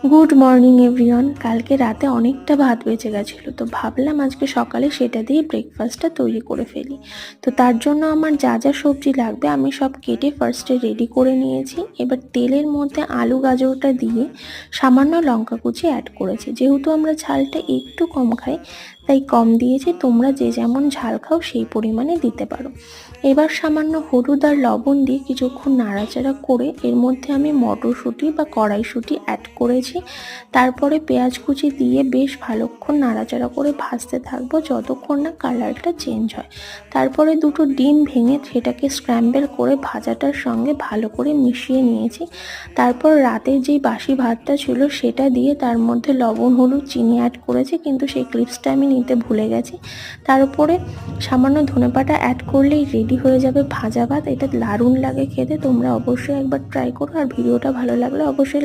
Good morning everyone. কালকে রাতে অনেকটা ভাত বেঁচে গেছিলো, তো ভাবলাম আজকে সকালে সেটা দিয়ে ব্রেকফাস্টটা তৈরি করে ফেলি। তো তার জন্য আমার যা যা সবজি লাগবে আমি সব কেটে ফার্স্টে রেডি করে নিয়েছি। এবার তেলের মধ্যে আলু গাজরটা দিয়ে সামান্য লঙ্কা কুচি অ্যাড করেছি। যেহেতু আমরা ঝালটা একটু কম খাই তাই কম দিয়েছি, তোমরা যে যেমন ঝাল খাও সেই পরিমাণে দিতে পারো। এবার সামান্য হলুদ আর লবণ দিয়ে কিছুক্ষণ নাড়াচাড়া করে এর মধ্যে আমি মটরশুঁটি বা কড়াইশুঁটি অ্যাড করেছি। তারপরে পেঁয়াজ কুচি দিয়ে বেশ ভালোক্ষণ নাড়াচাড়া করে ভাজতে থাকবো যতক্ষণ না কালারটা চেঞ্জ হয়। তারপরে দুটো ডিম ভেঙে সেটাকে স্ক্র্যাম্বল করে ভাজাটার সঙ্গে ভালো করে মিশিয়ে নিয়েছি। তারপর রাতের যেই বাসি ভাতটা ছিল সেটা দিয়ে তার মধ্যে লবণ হলুদ চিনি অ্যাড করেছি, কিন্তু সেই ক্লিপসটা আমি নিতে ভুলে গেছি। তার উপরে সামান্য ধনেপাতা অ্যাড করলেই রেডি হয়ে যাবে ভাজা ভাত। এটা দারুণ লাগে খেতে, তোমরা অবশ্যই একবার ট্রাই করো। আর ভিডিওটা ভালো লাগলে অবশ্যই